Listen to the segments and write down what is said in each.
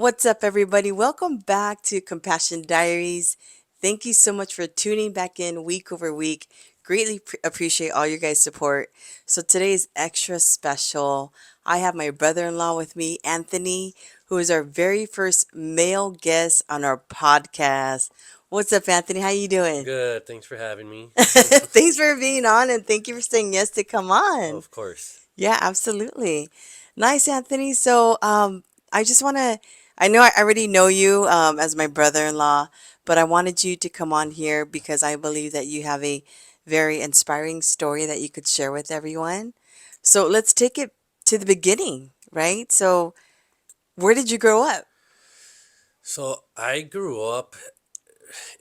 What's up, everybody? Welcome back to Compassion Diaries. Thank you so much for tuning back in week over week. Greatly appreciate all your guys' support. So today is extra special. I have my brother-in-law with me, Anthony, who is our very first male guest on our podcast. What's up, Anthony? How you doing? Good. Thanks for having me. Thanks for being on and thank you for saying yes to come on. Of course. Yeah, absolutely. Nice, Anthony. I just want to, I know I already know you as my brother-in-law, but I wanted you to come on here because I believe that you have a very inspiring story that you could share with everyone. So let's take it to the beginning, right? So where did you grow up? So I grew up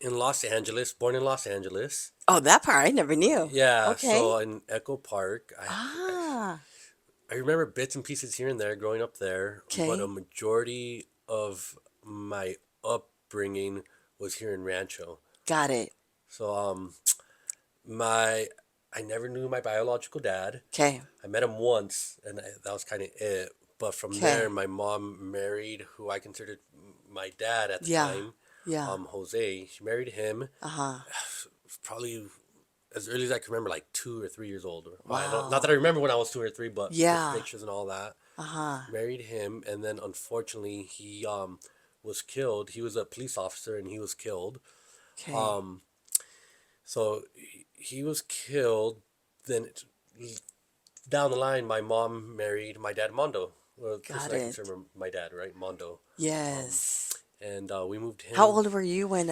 in Los Angeles, born in Los Angeles. Oh, that part I never knew. Yeah, Okay. so in Echo Park, Ah, I remember bits and pieces here and there growing up there, but a okay. majority of my upbringing was here in Rancho. Got it. So my I never knew my biological dad. Okay. I met him once, and that was kind of it. But from there, Okay. my mom married who I considered my dad at the Yeah. time, Yeah. Jose. She married him Uh-huh. probably as early as I can remember, like 2 or 3 years old. Well, I don't, not that I Wow. remember when I was 2 or 3, but with Yeah. pictures and all that. Uh-huh. Married him, and then unfortunately he was killed. He was a police officer, and he was killed. Okay. Um, so he was killed. Then down the line, my mom married my dad, Mondo. Well, the Got person I it. consider my dad, right, Mondo. Um, Yes. and we moved How him. old were you when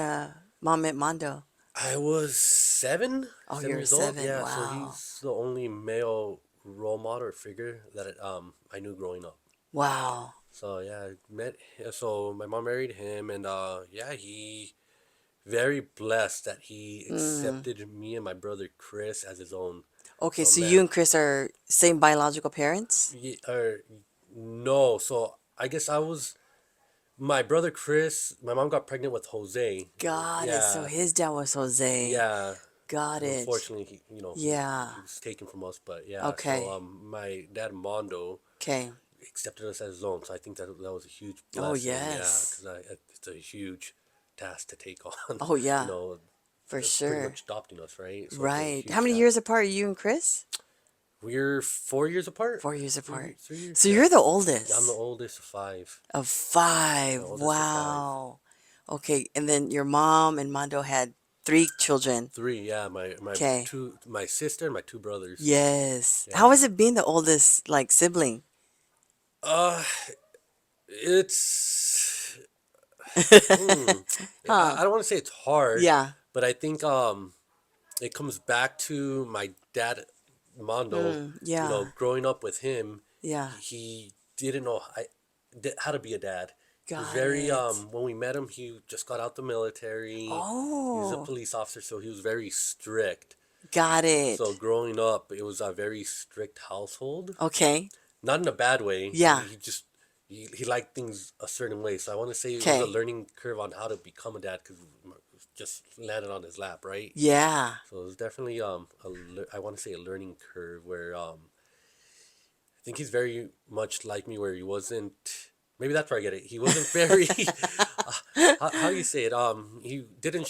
mom met Mondo? I was seven, Oh, seven you're years old. seven. Yeah, so Wow. he's the only male role model or figure that I knew growing up. Wow. So yeah, I met. So my mom married him, and yeah, he very blessed that he Mm. accepted me and my brother Chris as his own. Okay, So so you man, and Chris are same biological parents? or no. So I guess I was my brother Chris. My mom got pregnant with Jose. Got it. So Yeah, his dad was Jose. yeah. Got it. Unfortunately, Yeah. he was taken from us. But yeah, so Okay. my dad Mondo Okay. accepted us as his own. So I think that was a huge Oh, blessing. Yeah, yes. because it's a huge task to take on. Oh, you yeah, know, for pretty sure. much adopting us, right? So it's a Right. How huge many task. years apart are you and Chris? We're 4 years apart. 4 years Three, apart. 3 years. So Yeah. you're the I'm the oldest oldest of five. of The five. oldest of five. Wow. Okay. And then your mom and Mondo had three children. Three. Yeah. Okay. My sister and my two brothers. Yes. Yeah. How was it being the oldest, like, sibling? Uh, it's hmm. Huh. I don't want to say it's hard, Yeah. but I think it comes back to my dad, Mondo. Yeah. Growing up with him, Yeah. he didn't know how to be a dad. He was Got very it. when we met him, he just got out the military. He was a Oh, police officer, so he was very strict. got So it. growing up, it was a very strict household. Okay. Not in a bad way. Yeah. He just he liked things a certain way. So I want to say it was a Okay. learning curve on how to become a dad because just landed on his lap, right? Yeah. So it was definitely I want to say a learning curve where I think he's very much like me where he wasn't. Maybe that's where I get it. He wasn't very. How do you say it? He didn't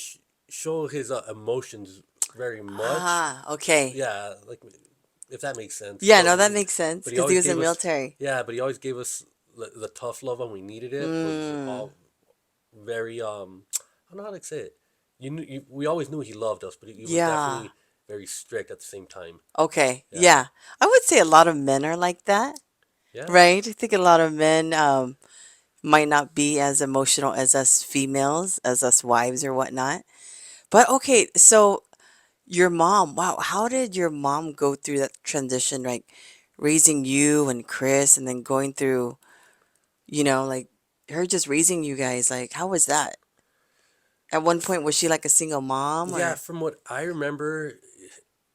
show his emotions very much. Ah, okay. Yeah, like if that makes sense. Yeah, no, that makes sense But he because he always was in gave the us. military. Yeah, but he always gave us the tough love when we needed it. Was Mm. all very I don't know how to say it. We always knew he loved us, but he was Yeah. definitely very strict at the same time. Okay. Yeah, Yeah. I would say a lot of men are like that, yeah. right? I think a lot of men might not be as emotional as us females, as us wives or whatnot. But okay, so your mom, wow, how did your mom go through that transition, like raising you and Chris and then going through, like her just raising you guys? Like, how was that? At one point, was she like a single mom Yeah, or? from what I remember,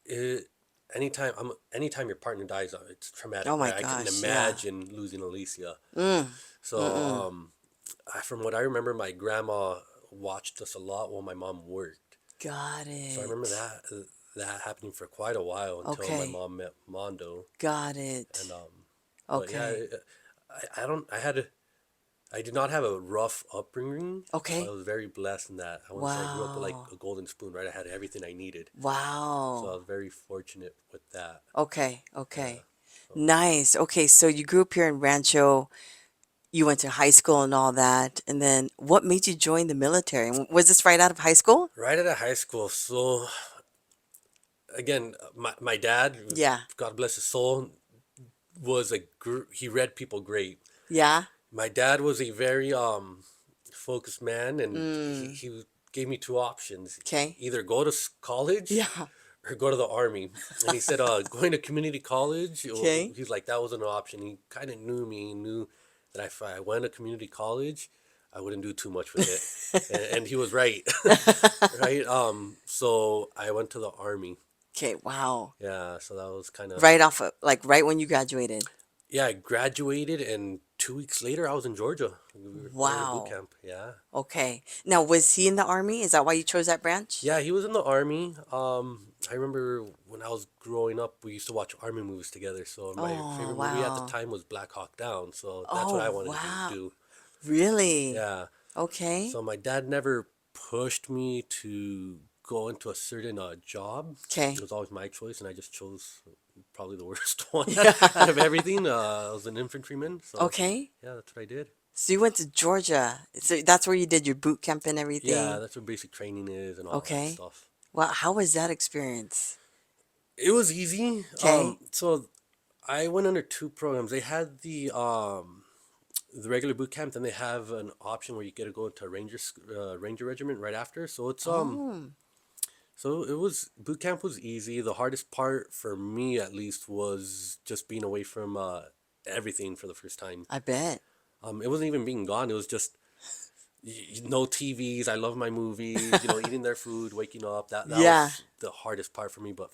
it, anytime your partner dies, it's traumatic, Oh my right? I couldn't gosh, yeah. imagine losing Alicia. Mm, So, mm-mm. from what I remember, my grandma watched us a lot while my mom worked. Got So I remember it. that happening for quite a while until my Okay, mom met Mondo, got and it. but yeah, Okay. I don't I had I did not have a rough upbringing, so I Okay. was very blessed in that. I wouldn't say I grew up with like Wow. a golden spoon, right? I had everything I needed, so I Wow. was very fortunate with that. Okay. Yeah. Okay. So Nice. Okay. So you grew up here in Rancho. You went to high school and all that. And then what made you join the military? Was this right out of high school? right out of high school, so again, my dad, Yeah. God bless his soul, was he read people great. Yeah. My dad was a very focused man, and Mm. he gave me two options: Okay. either go to college Yeah. or go to the army. And he said, going to community college, Okay. he's like, that wasn't an option. He kind of knew me. He knew that if I went to community college, I wouldn't do too much with it. And he was right. Right. So I went to the army. Okay. Wow. Yeah. So that was kind of, Right off of, like right when you graduated. yeah, I graduated, and 2 weeks later, I was in Georgia. We were going to boot Wow. camp. Yeah. Okay. Now, was he in the army? Is that why you chose that branch? Yeah, he was in the army. I remember when I was growing up, we used to watch army movies together. So my Oh, favorite movie at the wow. time was Black Hawk Down. So that's what I Oh, wanted to wow. do. Really? Yeah. Okay. So my dad never pushed me to go into a certain job. It Okay. was always my choice, and I just chose probably the worst one Yeah. out of everything. I was an infantryman, so Okay. yeah, that's what I did. So you went to Georgia. So that's where you did your boot camp and Yeah, everything. that's what basic training is and all that Okay. stuff. Well, how was that experience? It was easy. Okay. So I went under two programs. They had the regular boot camp, then they have an option where you get to go into a ranger regiment right after. So Oh, so it was boot camp was easy. The hardest part for me at least was just being away from everything for the first time. I bet. It wasn't even being gone. It was just no TVs. I love my movies. Eating their food, waking up. That Yeah. was the hardest part for me. But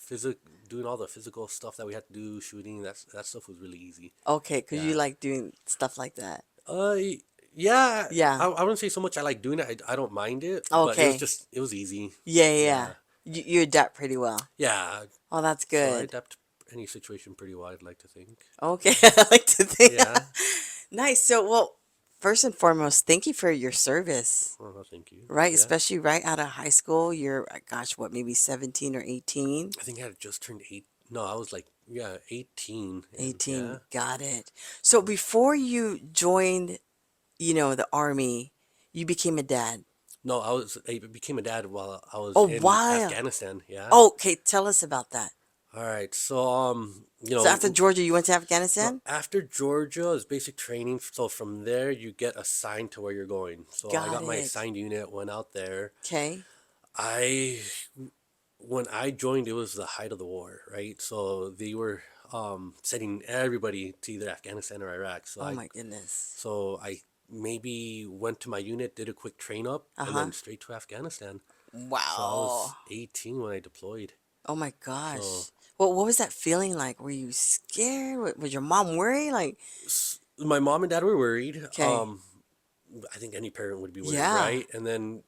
doing all the physical stuff that we had to do, shooting, that stuff was really easy. Okay, because you Yeah. like doing stuff like that. Uh, yeah. Yeah. I wouldn't say so much I like doing it. I don't mind it, but Okay. it was easy. Yeah, yeah, yeah. Yeah. You adapt pretty well. Yeah. Oh, that's So I good. adapt to any situation pretty well, I'd like to think. Okay, I like to think. Yeah. Nice. So, well, first and foremost, thank you for your service, Oh, thank you. right? Yeah. Especially right out of high school. You're, gosh, what, maybe 17 or 18? I think I had just turned 8. No, I was like, yeah, 18. And 18. yeah. Got it. So before you joined, the army, you became a dad. No, I became a dad while I was Oh, in wow. Afghanistan. Yeah. Oh, okay, tell us about that. All right. So, So after Georgia, you went to no, Afghanistan? after Georgia is basic training. So from there, you get assigned to where you're going. So I Got got my it. assigned unit, went out there. Okay. I when I joined, it was the height of the war, right? So they were sending everybody to either Afghanistan or Iraq. Oh my goodness. So I maybe went to my unit, did a quick train up, and Uh-huh. then straight to Afghanistan. So I Wow. was 18 when I deployed. Oh my So gosh. Well, what was that feeling like? Were you scared? Was your mom worried? Like, my mom and dad were worried. okay. I think any parent would be worried, Yeah. right? And then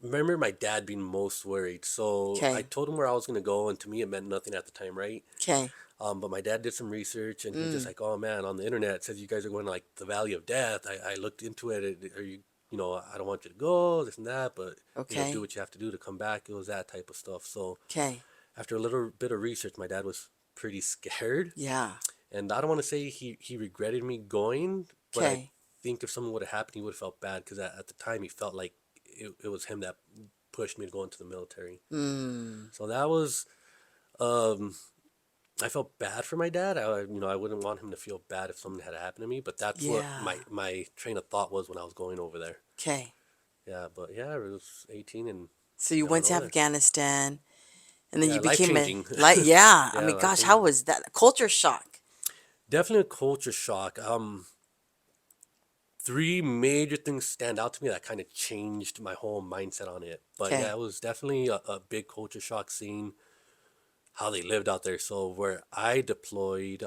remember my dad being most worried. So I Okay. told him where I was gonna go, and to me it meant nothing at the time, right? Okay. But my dad did some research, and he's just Mm. like, "Oh man, on the internet it says you guys are going to like the Valley of Death." I looked into it. Are you, I don't want you to go, this and that, but do Okay. what you have to do to come back. It was that type of stuff. So Okay. after a little bit of research, my dad was pretty scared, Yeah. and I don't want to say he regretted me going, but I Okay. think if something would have happened, he would have felt bad because at the time he felt like it was him that pushed me to go into the military. Mm. So that was um I felt bad for my dad. I wouldn't want him to feel bad if something had happened to me, but that's what Yeah. my train of thought was when I was going over there. Okay. Yeah, but yeah, I was 18 and So you I went went to over there. Afghanistan and then Yeah, you life became a, changing. like, yeah. I Yeah, mean, life gosh, how changing. was that? Culture shock. Definitely a culture shock. Three major things stand out to me that kind of changed my whole mindset on it. But yeah, Okay. it was definitely a big culture shock seeing how they lived out there. So where I deployed,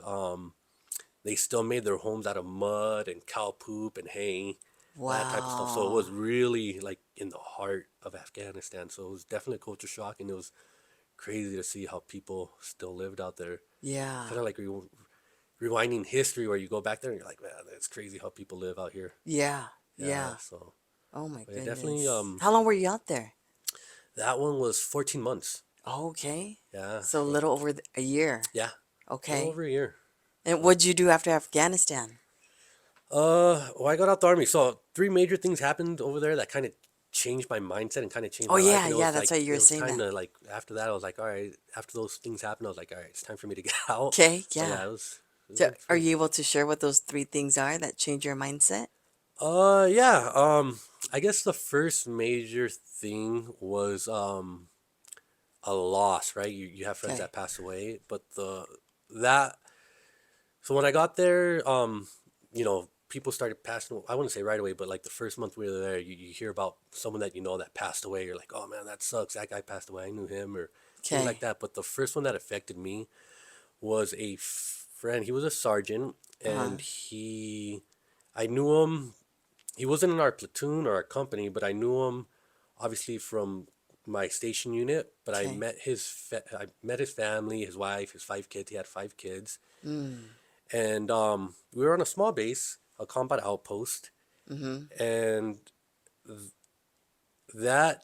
they still made their homes out of mud and cow poop and hay, that type of stuff. So it Wow. was really like in the heart of Afghanistan. So it was definitely a culture shock, and it was crazy to see how people still lived out there. Yeah. Kind of like rewinding history where you go back there and you're like, man, that's crazy how people live out here. Yeah. Yeah, Yeah. so Oh my but it definitely goodness. How long were you out there? that one was 14 months. Okay. Yeah, So a so little over a year. yeah, a little Okay. over a year. And So what'd you do after Afghanistan? well, I got out the army. So three major things happened over there that kind of changed my mindset and kind of changed Oh my life. yeah, And yeah, that's why you it were was saying time that. to like after that, I was like, all right. After those things happened, I was like, all right, it's time for me to get out. Okay, So yeah. yeah, it was So a are pretty. you able to share what those three things are that change your mindset? Yeah. I guess the first major thing was a loss, right? You have friends Okay. that pass away, but that so when I got there, people started passing. I wouldn't say right away, but like the first month we were there, you hear about someone that you know that passed away. You're like, oh man, that sucks. That guy passed away. I knew him, or things like Okay. that. But the first one that affected me was a friend. He was a sergeant, Uh-huh. and I knew him. He wasn't in our platoon or our company, but I knew him obviously from my station unit. But Okay. I met his family, his wife, his five kids. He had five kids, Mm. and we were on a small base, a combat outpost, Mm-hmm. and that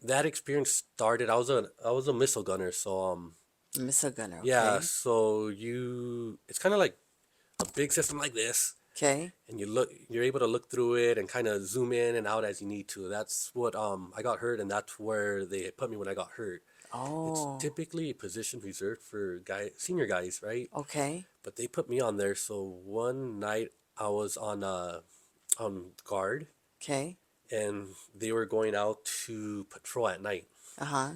that experience started. I was a missile gunner, so Missile gunner, yeah, okay. so it's kind of like a big system like this, Okay. and you're able to look through it and kind of zoom in and out as you need to. That's what I got hurt, and that's where they put me when I got hurt. It's Oh, typically a position reserved for senior guys, right? okay. But they put me on there. So one night I was on guard, Okay. and they were going out to patrol at night. Uh-huh.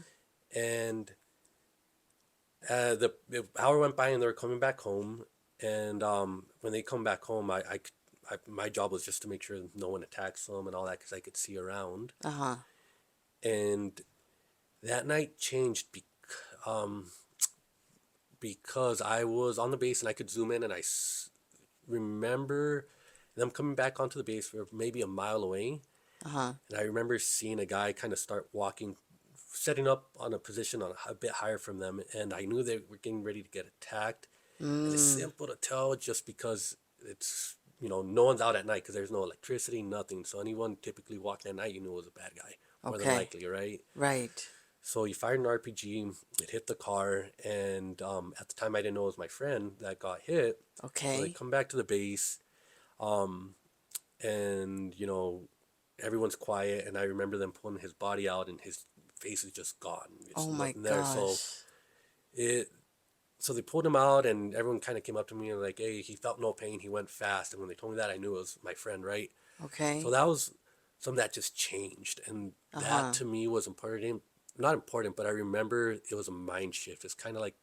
And the hour went by, and they were coming back home. And when they come back home, my job was just to make sure no one attacks them and all that because I could see around. Uh-huh. And that night changed um, because I was on the base and I could zoom in, and remember them coming back onto the base for maybe a mile away. Uh-huh. And I remember seeing a guy kind of start walking, setting up on a position on a bit higher from them, and I knew they were getting ready to get attacked. And it's Mm. simple to tell just because it's no one's out at night because there's no electricity, nothing. So anyone typically walking at night, was a bad guy, more than Okay. likely, right? Right. So you fired an RPG, it hit the car, and at the time I didn't know it was my friend that got hit. So they Okay. come back to the base, um, and everyone's quiet, and I remember them pulling his body out, and his face is just gone. It's Oh my nothing there. gosh. It so they pulled him out, and everyone kind of came up to me and like, "Hey, he felt no pain. He went fast." And when they told me that, I knew it was my friend, right? So Okay. that was something that just changed, and that Uh-huh. to me was important. Not important, but I remember it was a mind shift. It's kind of like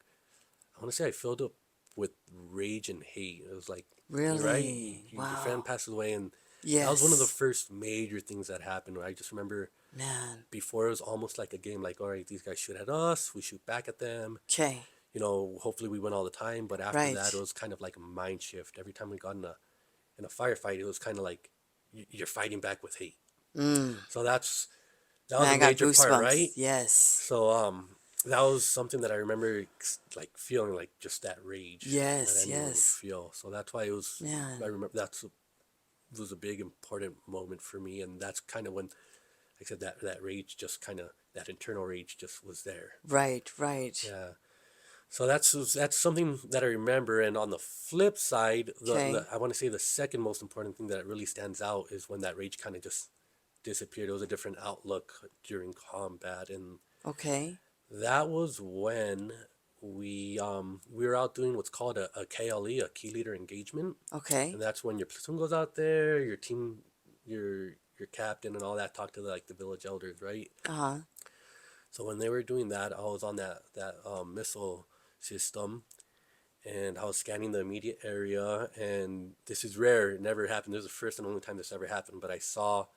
I want to say I filled up with rage and hate. It was like, you're right. Really? Your friend Wow. passes away, and that was one of the Yes. first major things that happened. Where I just remember Man. before it was almost like a game. Like, all right, these guys shoot at us, we shoot back at them. Okay. Hopefully we win all the time. But after that, it Right. was kind of like a mind shift. Every time we got in a firefight, it was kind of like you're fighting back with hate. Mm. So that was Man, a I got major part, goosebumps. right? Yes. So that was something that I remember like feeling like just that rage that Yes, anyone would yes. feel. So that's why it was. I Man. remember it was a big important moment for me, and that's kind of when like I said that rage just kind of that internal rage just was there. Right, right. Yeah. So that's something that I remember. And on the flip side, the Okay. I want to say the second most important thing that really stands out is when that rage kind of just disappeared. It was a different outlook during combat, and Okay. that was when we were out doing what's called a KLE, a key leader engagement, Okay. and that's when your platoon goes out there, your team, your captain, and all that talk to the village elders, right? Uh-huh. So when they were doing that, I was on that missile system, and I was scanning the immediate area, and this is rare; it never happened. This is the first and only time this ever happened. But I saw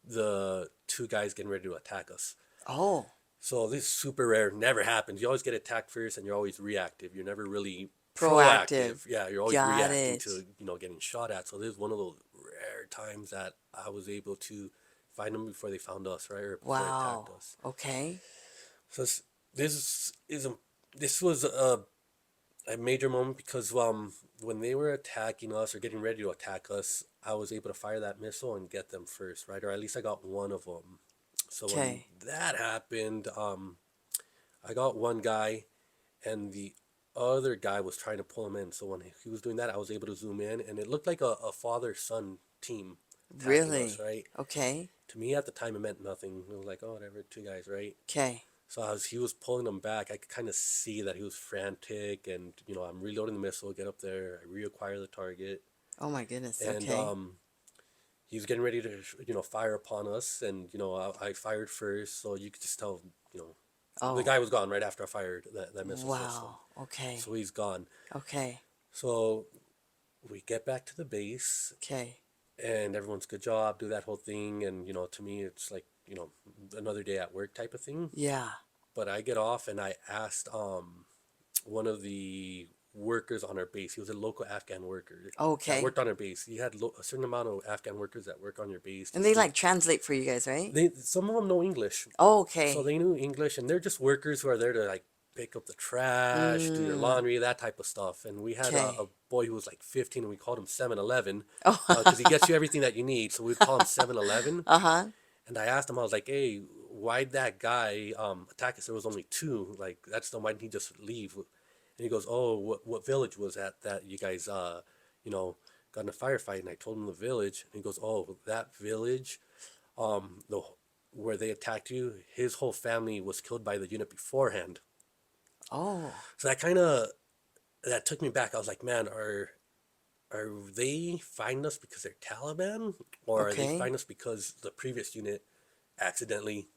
the two guys getting ready to attack us. Oh, So this is super rare. Never happens. You always get attacked first, and you're always reactive. You're never really proactive. proactive. Yeah, you're always Got reacting it. to getting shot at. So this is one of those rare times that I was able to find them before they found us, right, or before they attacked Wow. us. Okay. So this is a this was a major moment because when they were attacking us or getting ready to attack us, I was able to fire that missile and get them first, right? Or at least I got one of them. So when Okay. that happened, I got one guy, and the other guy was trying to pull him in. So when he was doing that, I was able to zoom in, and it looked like a father son team attacking us, Really? right? Okay. To me at the time, it meant nothing. It was like, oh, whatever, two guys, right? Okay. So as he was pulling them back, I could kind of see that he was frantic, and I'm reloading the missile, get up there, I reacquire the target, Oh my goodness. and Okay. he was getting ready to fire upon us, and I fired first, so you could just tell, you know, the Oh, guy was gone right after I fired that missile system, wow. Okay. so he's gone. Okay. So we get back to the base, Okay. and everyone's good job, do that whole thing, and to me it's like another day at work type of thing. Yeah. But I get off and I asked one of the workers on our base. He was a local Afghan worker that Okay. worked on our base. He had a certain amount of Afghan workers that work on your base. And Just they to like translate for you guys, right? some of them know English, Oh, so okay. they knew English, and they're just workers who are there to like pick up the trash, do your Mm. laundry, that type of stuff. And we had a Okay. boy who was like 15, and we called him 7-Eleven because he Oh. gets you everything that you need. So we'd call him 7-Eleven. Uh-huh. And I asked him, I was like, hey, why'd that guy attack us? There was only two. Like, that's the why didn't he just leave? And he goes, oh, what village was that you guys, you know, got in a firefight? And I told him the village. And he goes, oh, that village, the where they attacked you, his whole family was killed by the unit beforehand. Oh. So that took me back. I was like, man, are they fighting us because they're Taliban, or are they Okay. fighting us because the previous unit accidentally,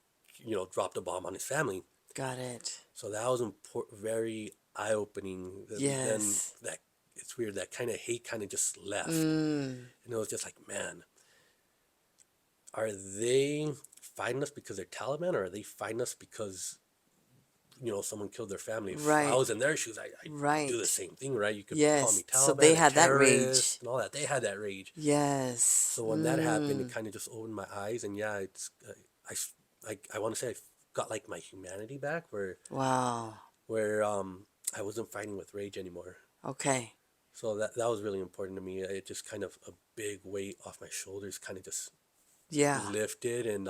dropped a bomb on his family? Got it. So that was very eye opening. Then Yes. that it's weird that kind of hate kind of just left, Mm. and it was just like, man, are they fighting us because they're Taliban, or are they fighting us because someone killed their family? If I Right. was in their shoes, I do the Right. same thing, right? You could call me Yes. So they Taliban, a had that terrorist, rage. and all that. They had that rage. Yes. So when that happened, it Mm. kind of just opened my eyes, and yeah, I want to say I got like my humanity back, Wow. where I wasn't fighting with rage anymore. Okay. So that was really important to me. It just kind of a big weight off my shoulders, kind of just Yeah. lifted, and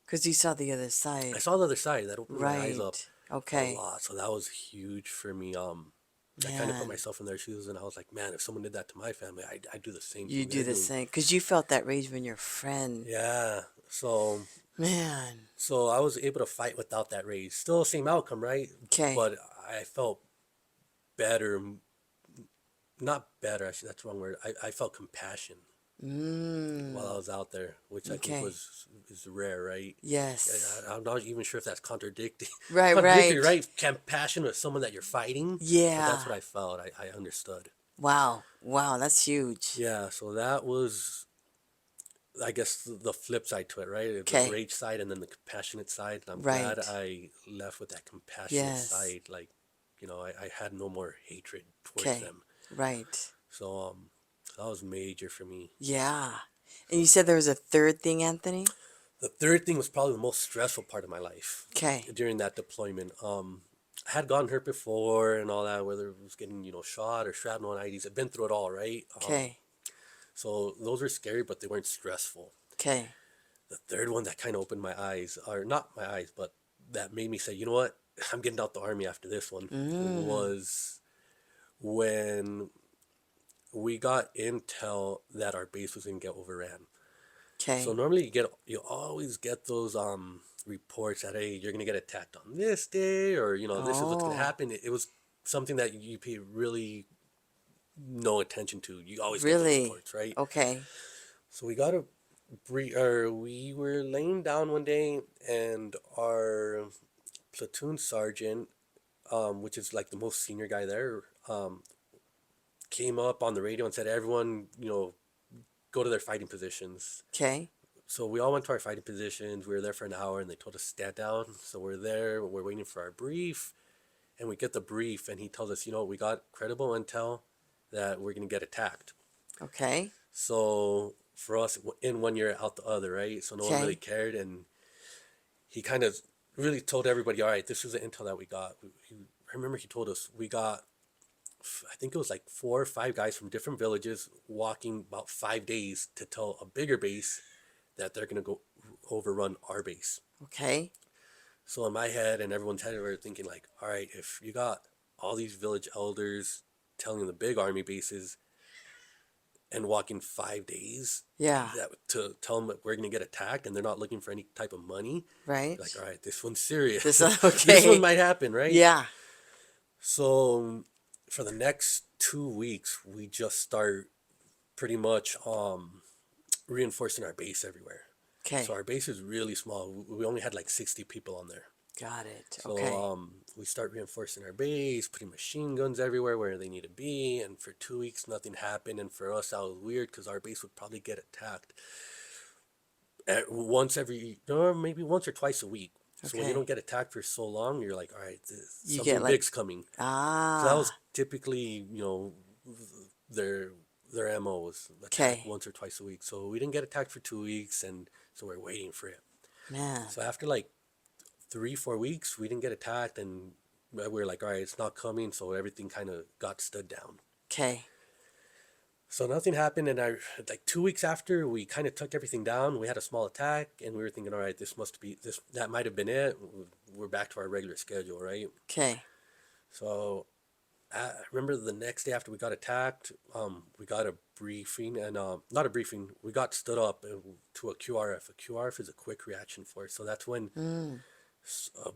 Because you saw the other I side. saw the other side. That opened my eyes up Right. a Okay. lot. So that was huge for me. I kind of put Man. myself in their shoes, and I was like, man, if someone did that to my family, I'd do the same You thing do they're the doing. same. Because you felt that rage when your friend. Yeah. So Man. So I was able to fight without that rage. Still the same outcome, right? Okay. But I felt better, not better, actually, that's the wrong word. I felt compassion while I Mm. was out there, which I think Okay. is rare, right? Yes. I'm not even sure if that's contradicting, Right, contradictory, right. right? Compassion with someone that you're fighting, but Yeah. that's what I felt. I understood. Wow. Wow, that's huge. Yeah, so that was, I guess, the flip side to it, right? The Okay. rage side and then the compassionate side. And I'm glad Right. I left with that compassionate Yes. side. Like, I had no more hatred towards Okay. them. Right. So, that was major for me. Yeah. And you said there was a third thing, Anthony? The third thing was probably the most stressful part of my life Okay. during that deployment. I had gotten hurt before and all that, whether it was getting, shot or shrapnel on IEDs. I've been through it all, right? Okay. So those were scary, but they weren't stressful. Okay. The third one that kind of opened my eyes, or not my eyes, but that made me say, you know what, I'm getting out the army after this one, Mm. was when we got intel that our base was going to get overran. So Okay. normally you always get those reports that, hey, you're going to get attacked on this day, or this is what's going to Oh, happen. It was something that you pay really no attention to. You always get those really? reports, right? Okay. So we were laying down one day, and our platoon sergeant, which is like the most senior guy there, came up on the radio and said, everyone, go to their fighting positions. Okay. So we all went to our fighting positions. We were there for an hour, and they told us to stand down. So we're there, we're waiting for our brief, and we get the brief, and he tells us, we got credible intel that we're going to get attacked. Okay. So for us, in one year, out the other, right? So no one really Okay. cared, and he kind of really told everybody, all right, this is the intel that we got. I remember he told us we got I think it was like 4 or 5 guys from different villages walking about 5 days to tell a bigger base that they're gonna go overrun our base. Okay. So in my head and everyone's head, we are thinking like, all right, if you got all these village elders telling the big army bases and walking 5 days Yeah. that to tell them that we're gonna get attacked and they're not looking for any type of money, Right. like, all right, this one's serious. This This one okay. might happen, right? Yeah. So for the next 2 weeks, we just start pretty much reinforcing our base everywhere. So Okay. our base is really small. We only had like 60 people on there. Got it. So Okay. we start reinforcing our base, putting machine guns everywhere where they need to be. And for 2 weeks, nothing happened. And for us, that was weird because our base would probably get attacked once every, or maybe once or twice a week. So when you Okay. don't get attacked for so long, you're like, all right, You get something like big's coming. So that was ah. typically, their their MO was attack Okay. once or twice a week. So we didn't get attacked for 2 weeks, and so we're waiting for it. Man. So after like 3 4 weeks, we didn't get attacked, and we were like, all right, it's not coming. So everything kind of got stood down. Okay. So nothing happened, and I like 2 weeks after we kind of took everything down. We had a small attack, and we were thinking, all right, this must be this. That might have been it. We're back to our regular schedule, right? Okay. So I remember the next day after we got attacked, we got a briefing, and not a briefing. We got stood up to a QRF. A QRF is a quick reaction force. So that's when Mm.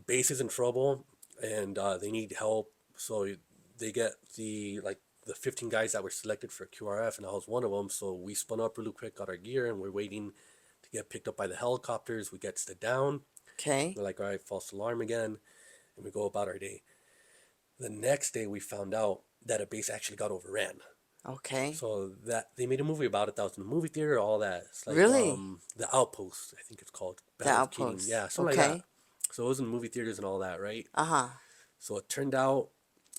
base is in trouble and they need help. So they get the 15 guys that were selected for QRF, and I was one of them. So we spun up really quick, got our gear, and we're waiting to get picked up by the helicopters. We get stood down. Okay. We're like, all right, false alarm again, and we go about our day. The next day, we found out that a base actually got overran. Okay. So that they made a movie about it. That was in the movie theater, all that. It's like Really? the Outpost, I think it's called The Battle of Keating. outpost. Yeah, something like that. Okay. So it was in movie theaters and all that, right? Uh-huh. So it turned out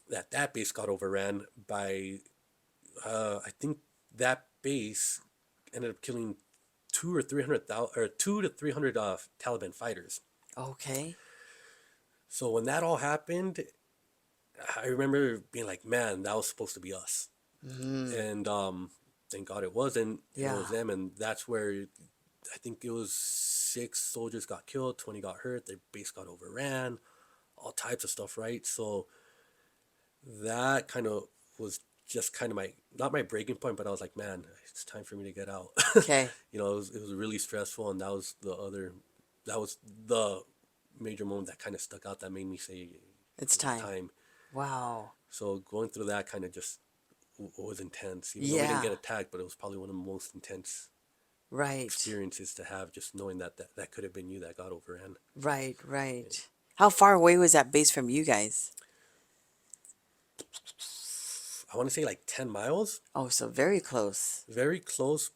that that base got overran by, I think that base ended up killing 2 or 300,000 or 2 to 300 Taliban fighters. Okay. So when that all happened, I remember being like, man, that was supposed to be us. Mm. And thank God it wasn't, and it Yeah. was them. And that's where I think it was 6 soldiers got killed, 20 got hurt, their base got overran, all types of stuff, right? So that kind of was just kind of my, not my breaking point, but I was like, man, it's time for me to get out. Okay. It was really stressful, and that was the major moment that kind of stuck out that made me say It's it's time. time. Wow. So going through that kind of just was intense, even though we didn't Yeah. get attacked, but it was probably one of the most intense Right. experiences to have, just knowing that could have been you that got overran. Right. Yeah. Right. How far away was that base from you guys? I want to say like 10 miles, Oh, so very close. very close.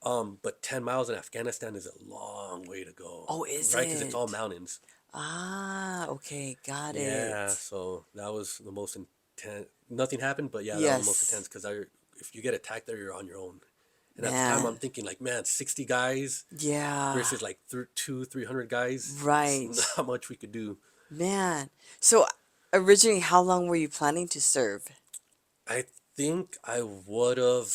But 10 miles in Afghanistan is a long way to go, Oh, is right? Because it's all it? mountains. Ah, okay. Got Yeah, it. so that was the most intense. Nothing happened, but yeah, that was the most Yes. intense because if you get attacked there, you're on your own. And at the time, I'm Man. thinking like, man, 60 guys Yeah. versus like 300 guys. It's Right. not much we could do. Man. So originally, how long were you planning to serve? I think I would have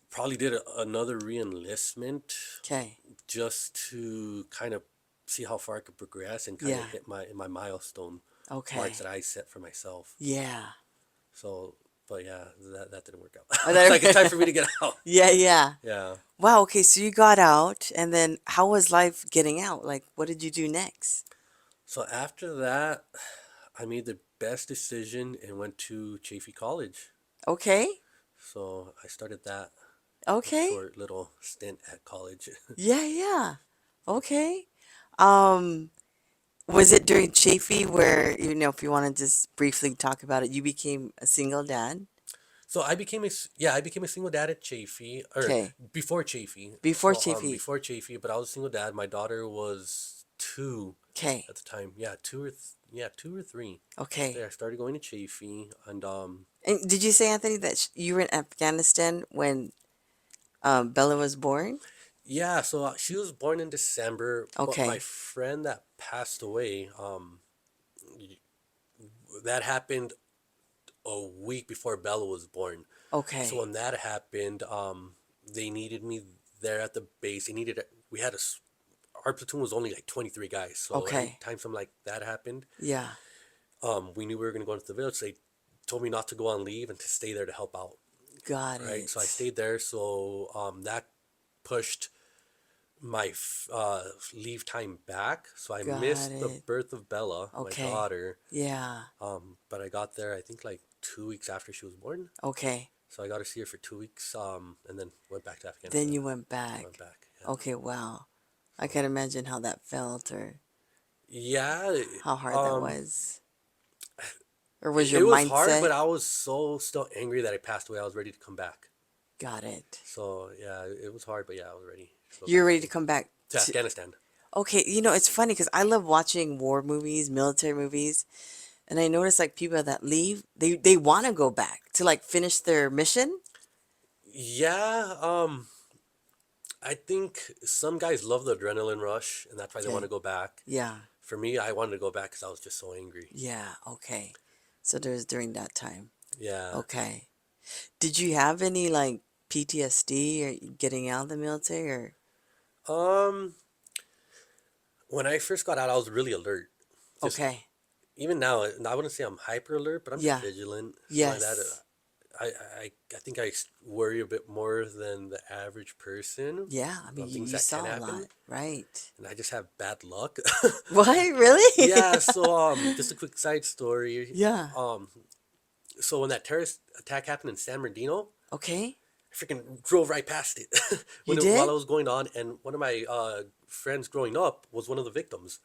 probably did another re-enlistment Okay. just to kind of see how far I could progress and kind of Yeah. hit my milestone marks Okay. that I set for myself. Yeah. So, but yeah, that didn't work out. Oh, It's like it's time that, for me to get out. yeah, yeah. Yeah. Wow. Okay. So you got out, and then how was life getting out? Like, what did you do next? So after that, I made the best decision and went to Chaffey College. Okay. So I started that Okay. short little stint at college. Yeah, yeah. Okay. Um, was it during Chafee where, if you want to just briefly talk about it, you became a single dad? So I became a single dad at Chaffee, or Okay. before Chaffee. Before So Chafee. before Chaffee, but I was a single dad. My daughter was 2 Okay. at the time. Yeah, 2 or 3. Okay. There, I started going to Chaffee, and And did you say, Anthony, that you were in Afghanistan when Bella was born? yeah. So she was born in December, but my Okay. friend that passed away, that happened a week before Bella was born. So Okay. when that happened, they needed me there at the base. They needed we had our platoon was only like 23 guys. So every Okay. time something like that happened, Yeah. we knew we were going to go into the village. So they told me not to go on leave and to stay there to help out. Got Right. So I it. stayed there. So that pushed my leave time back. So I Got missed the it. birth of Bella, my Okay. daughter. Yeah. But I got there, I think, like 2 weeks after she was born. Okay. So I got to see her for 2 weeks, and then went back to Then Afghanistan. you went Went back. back, yeah. Okay, wow. I So can imagine how that felt or yeah, how hard that um, was. Or was your it was hard, mindset? but I was so still angry that I passed away. I was ready to come back. Got it. So yeah, it was hard, but yeah, I was ready to go You're back ready to home come back to to. Afghanistan. Okay, it's funny because I love watching war movies, military movies, and I notice like people that leave, they want to go back to like finish their mission. Yeah, I think some guys love the adrenaline rush, and that's why they want to Okay. go back. Yeah. For me, I wanted to go back because I was just so angry. Yeah. Okay. So there's during that time. Yeah. Okay. Did you have any like PTSD or getting out of the military or? Um, when I first got out, I was really alert. Just Okay. even now, I wouldn't say I'm hyper alert, but I'm just Yeah. vigilant. Something like that. Yes. I think worry a bit more than the average person Yeah. I mean, about you, things you that can saw a lot, happen, right? and I just have bad luck. What? Really? Yeah. So just a quick side story. Yeah. Um, so when that terrorist attack happened in San Bernardino, Okay. I freaking drove right past it You while did? it was going on, and one of my friends growing up was one of the victims.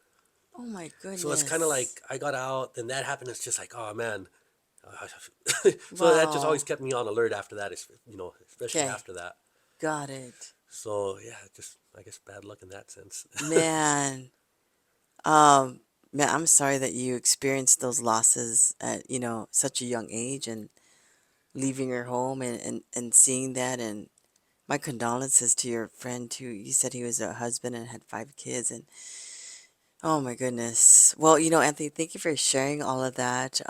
Oh my So it's kind of goodness. like I got out, then that happened. It's just like, oh man. So that just always Wow. kept me on alert after that. Especially Okay. after that. Got it. So yeah, just I guess bad luck in that sense. Man. Um, man, I'm sorry that you experienced those losses at, such a young age and leaving your home and seeing that and my condolences to your friend too. You said he was a husband and had 5 kids and oh my goodness. Well, Anthony, thank you for sharing all of that.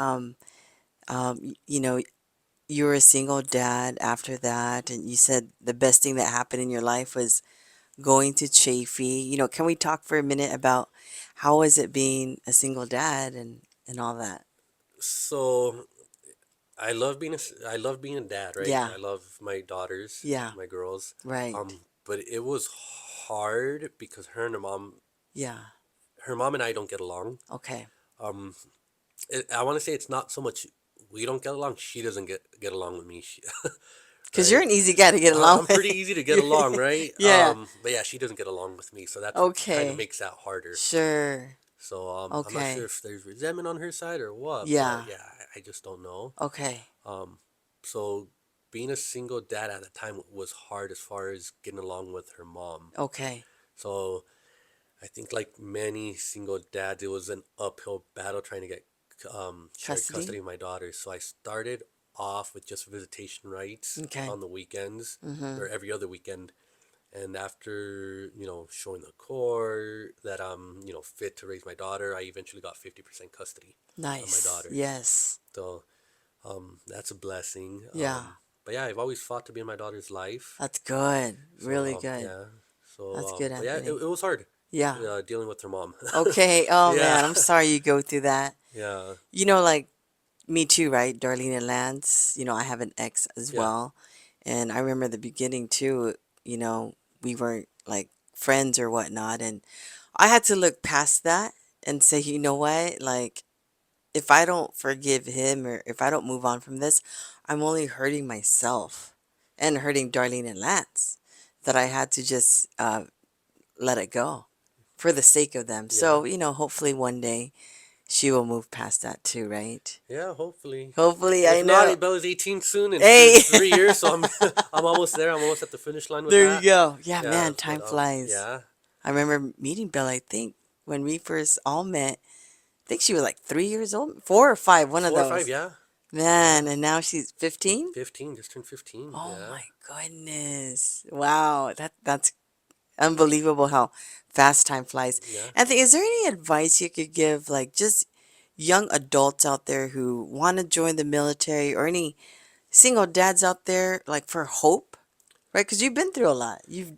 You were a single dad after that, and you said the best thing that happened in your life was going to Chafee. Can we talk for a minute about how was it being a single dad and all that? So I love being a dad, right? Yeah, I love my daughters, yeah, my girls. right. But it was hard because Yeah, her mom and I don't get along. okay. Um, I want to say it's not so much we don't get along. She doesn't get along with me. Because you're Right? an easy guy to get along I'm pretty with. easy to get along, right? Yeah, But yeah, she doesn't get along with me, so that's what kind of okay. makes that harder. Sure. So I'm not sure Okay. if there's resentment on her side or what, but Yeah, yeah, I just don't know. okay. Um, so being a single dad at the time was hard as far as getting along with her mom. Okay. So I think like many single dads, it was an uphill battle trying to get shared custody Custody? of my daughter. So I started off with just visitation rights Okay. on the weekends Mm-hmm. or every other weekend. And after, showing the court that I'm, fit to raise my daughter, I eventually got 50% custody of my Nice. daughter. Yes. So that's a blessing. Yeah. But yeah, I've always fought to be in my daughter's life. That's good. So Really good. yeah. So That's good, but yeah, Anthony. it was hard Yeah. dealing with her mom. Okay. Oh Yeah. man, I'm sorry you go through that. Yeah. Like me too, right? Darlene and Lance, I have an ex as Yeah. well. And I remember the beginning too, we weren't like friends or whatnot. And I had to look past that and say, you know what? Like, if I don't forgive him or if I don't move on from this, I'm only hurting myself and hurting Darlene and Lance. That I had to just let it go for the sake of them. Yeah. So, hopefully one day she will move past that too, right? Yeah, hopefully. Hopefully, I If not, know. Bella's 18 soon in Hey, 3 years, so I'm I'm almost there. I'm almost at the finish line with there you that. go. Yeah, Yeah, man, but time flies. yeah. I remember meeting Belle, I think, when we first all met. I think she was like 3 years old, 4 or 5, one of 4 or 5, those. yeah. Man, Yeah. and now she's 15? 15, just turned 15. Oh Yeah. my goodness. Wow, that's unbelievable how fast time flies. Yeah. Anthony, is there any advice you could give, like just young adults out there who want to join the military, or any single dads out there, like for hope, right? Because you've been through a lot. You've,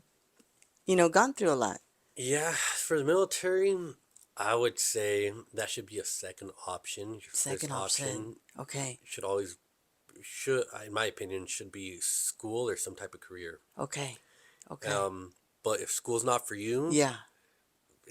gone through a lot. Yeah, for the military, I would say that should be a second option. Your first Second option. option Okay. should always should, in my opinion, should be school or some type of career. Okay. Okay. Um, but if school's not for you, Yeah.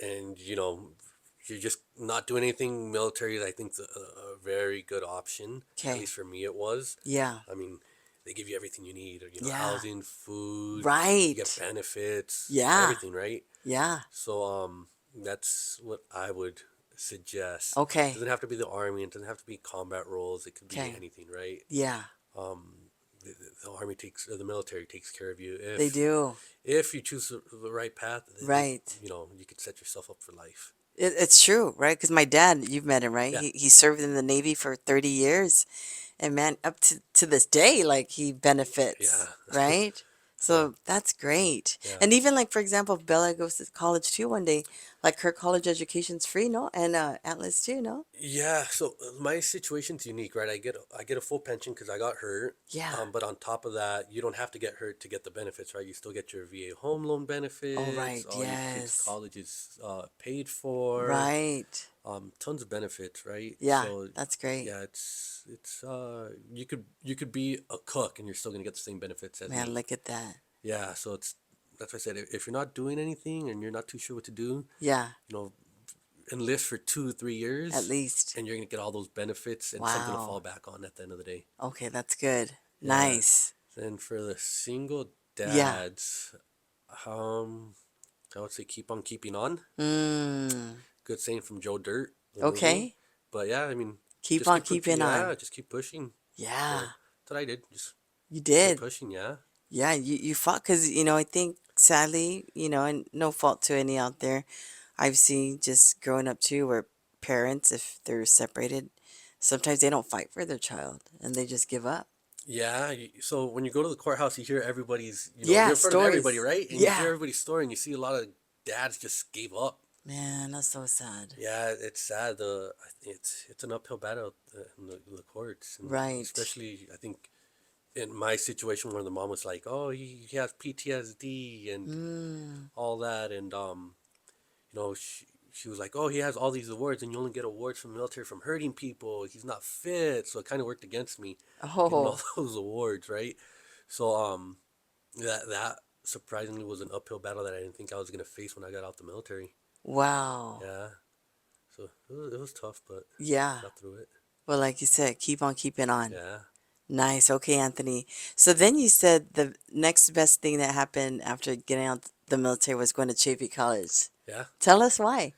and you're just not doing anything, military I think is a very good option. At Okay. least for me it was. Yeah. I mean, they give you everything you need, Yeah. housing, food, you get Right. benefits, Yeah. everything, right? Yeah. So that's what I would suggest. It Okay. doesn't have to be the army, it doesn't have to be combat roles, it could be Okay. anything, right? Yeah. um the army takes, or the military takes care of you They do. if you choose the right path. Right. You could set yourself up for life. It's true, right? Because my dad, you've met him, right? Yeah, He served in the Navy for 30 years. And man, up to this day, like he benefits, yeah. right? So So that's great. yeah. And even like, for example, if Bella goes to college too one day, like her college education's free, no? And Atlas too, no? Yeah, so my situation's unique, right? I get a full pension because I got hurt. Yeah. But on top of that, you don't have to get hurt to get the benefits, right? You still get your VA home loan Oh, right. benefits. All your kids' Yes. college is paid for. Right. Tons of benefits, right? Yeah, So that's great. yeah, it's you could be a cook and you're still gonna get the same benefits as Man, me. look at that. Yeah, so that's why I said, if you're not doing anything and you're not too sure what to do, Yeah, you know, enlist for 2 3 years, at least. and you're gonna get all those benefits and something to fall Wow. back on at the end of the day. Okay, that's good. Yeah. Nice. Then for the single Yeah. dads, um, I would say keep on keeping on. Mm. Good saying from Joe Dirt, the movie. Okay. But yeah, I mean, Keep just on keep keeping yeah, on. just keep pushing. So Yeah, that's what I did. Just you keep did. pushing. Yeah. Yeah, you fought because, I think sadly, and no fault to any out there, I've seen just growing up too where parents, if they're separated, sometimes they don't fight for their child and they just give up. Yeah. So when you go to the courthouse, you hear everybody's. You're Yeah, in front of everybody, stories. right? And you hear Yeah. everybody's story, and you see a lot of dads just gave up. Man, that's so sad. Yeah, it's sad. It's an uphill battle in the courts, and Right. especially I think in my situation where the mom was like, "Oh, he has PTSD and Mm. all that," and she was like, "Oh, he has all these awards, and you only get awards from the military from hurting people. He's not fit." So it kind of worked against me getting all Oh, those awards, right? So that surprisingly was an uphill battle that I didn't think I was gonna face when I got out the military. wow. Yeah, so it was tough, but Yeah. got through it. Well, like you said, keep on keeping on. Yeah, Nice. Okay, Anthony. So then you said the next best thing that happened after getting out the military was going to Chapey College. yeah. Tell us why.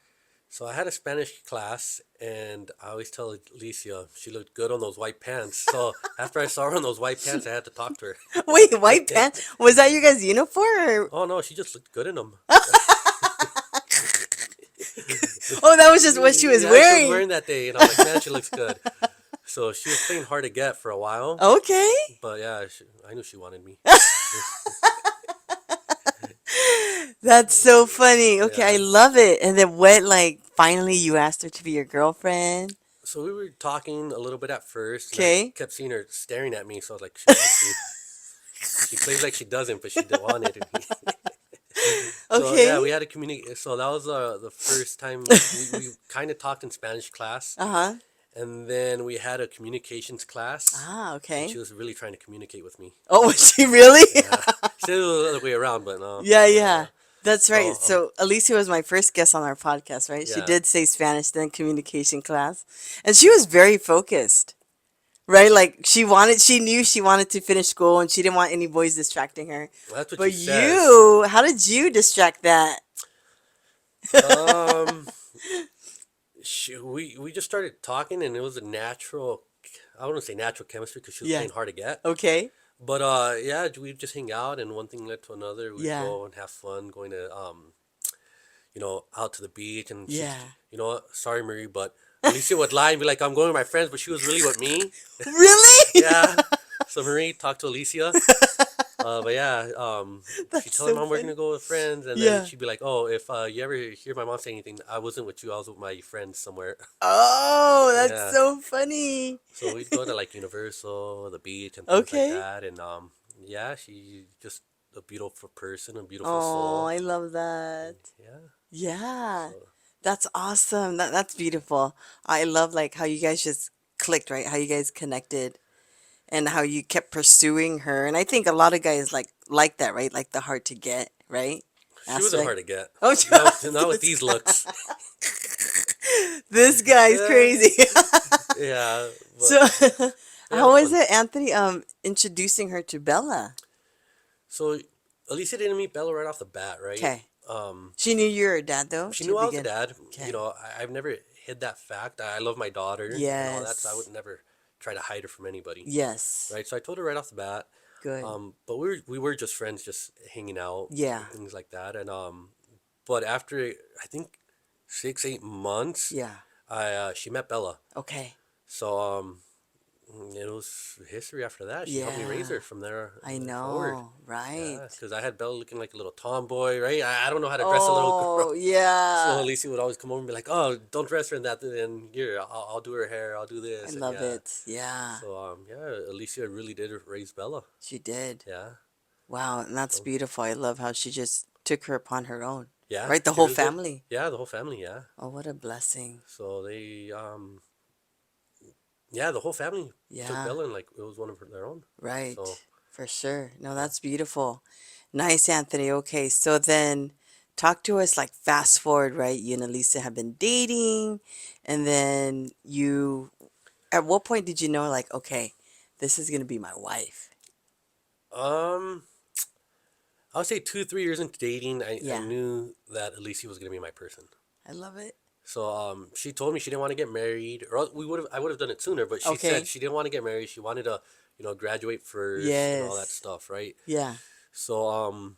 So I had a Spanish class, and I always tell Alicia she looked good on those white pants. So after I saw her in those white pants, I had to talk to her. Wait, white pants? Was that your guys' uniform? Or... Oh no, she just looked good in them. Oh, that was just what she was Yeah, she was wearing. wearing that day, and I was like, man, she looks good. So she was playing hard to get for a while, Okay. but yeah, I knew she wanted me. That's so funny. Okay, I Yeah. love it. And then what, like, finally you asked her to be your girlfriend? So we were talking a little bit at first, and I Okay. kept seeing her staring at me. So I was like, she wants me. She plays like she doesn't, but she wanted me. So yeah, Okay. we had to communicate. So that was the first time we kind of talked in Spanish class, Uh-huh. and then we had a communications class, Ah, and she okay. was really trying to communicate with me. Oh, was she really? Yeah, she said it was the other way around, but no. Yeah, Yeah. yeah. That's right. So So Alicia was my first guest on our podcast, right? She yeah, did say Spanish, then communication class. And she was very focused, right? Like she knew she wanted to finish school and she didn't want any boys distracting her. that's what she But says. you, how did you distract that? Um, we just started talking, and it was a natural. I wouldn't say natural chemistry because she was Yeah. playing hard to get. Okay. But yeah, we'd just hang out, and one thing led to another. We'd Yeah. go and have fun, going to out to the beach, and she, Yeah. sorry, Marie, but Alicia would lie and be like, "I'm going with my friends," but she was really with me. Really? Yeah. So Marie talked to Alicia. But yeah, she'd That's tell her so mom we're gonna funny. go with friends, and then Yeah. she'd be like, "Oh, if you ever hear my mom say anything, I wasn't with you. I was with my friends somewhere." Oh, that's Yeah. so funny. So we'd go to like Universal, the beach, and things like Okay. that. And yeah, she just a beautiful person, a beautiful Oh, soul. I love that. Yeah. Yeah. So That's awesome. That's beautiful. I love like how you guys just clicked, right? How you guys connected and how you kept pursuing her. And I think a lot of guys like that, right? Like the hard to get, right? she wasn't Aspect. hard to get. Oh, Not with this these looks. this guy's Uh, crazy. yeah, but So, yeah, it was how was fun. it, Anthony, introducing her to Bella? So Alicia didn't meet Bella right off the bat, right? Okay. Um, She knew you were a dad though she to knew I was a begin. dad. You Okay. know, I've never hid that fact. I love my daughter and all that, so I would Yes. never try to hide her from anybody, Yes. right? So I told her right off the bat. Good. But we were just friends, just hanging out Yeah. and things like that. And but after I think 6 8 months, Yeah. I she met Bella. Okay. So it was history after that. She helped me raise her Yeah. from there I forward. know. Right. Yeah, because I had Bella looking like a little tomboy, right? I don't know how to dress a little girl. Oh, So yeah. Alicia would always come over and be like, "Oh, don't dress her in that. Then here, I'll do her hair. I'll do I this." And love yeah, it. Yeah. so yeah, Alicia really did raise Bella. She did. Yeah. Wow. And that's So beautiful. I love how she just took her upon her own. yeah, Right? The she whole really did. family. Yeah, the whole family. Yeah. Oh, what a blessing. So yeah, the whole family took Yeah. Bella and like it was one of their own. So Right. For sure. No, yeah. that's beautiful. Nice, Anthony. Okay. So then talk to us like fast forward, right? You and Elisa have been dating, and then you, at what point did you know, like, okay, this is going to be my wife? Um, I would say 2 3 years into dating, I Yeah. knew that Alicia was gonna be my person. I love it. So she told me she didn't want to get married, or else I would have done it sooner. But she said Okay. she didn't want to get married. She wanted to, graduate first and all that Yes. stuff, right? Yeah. So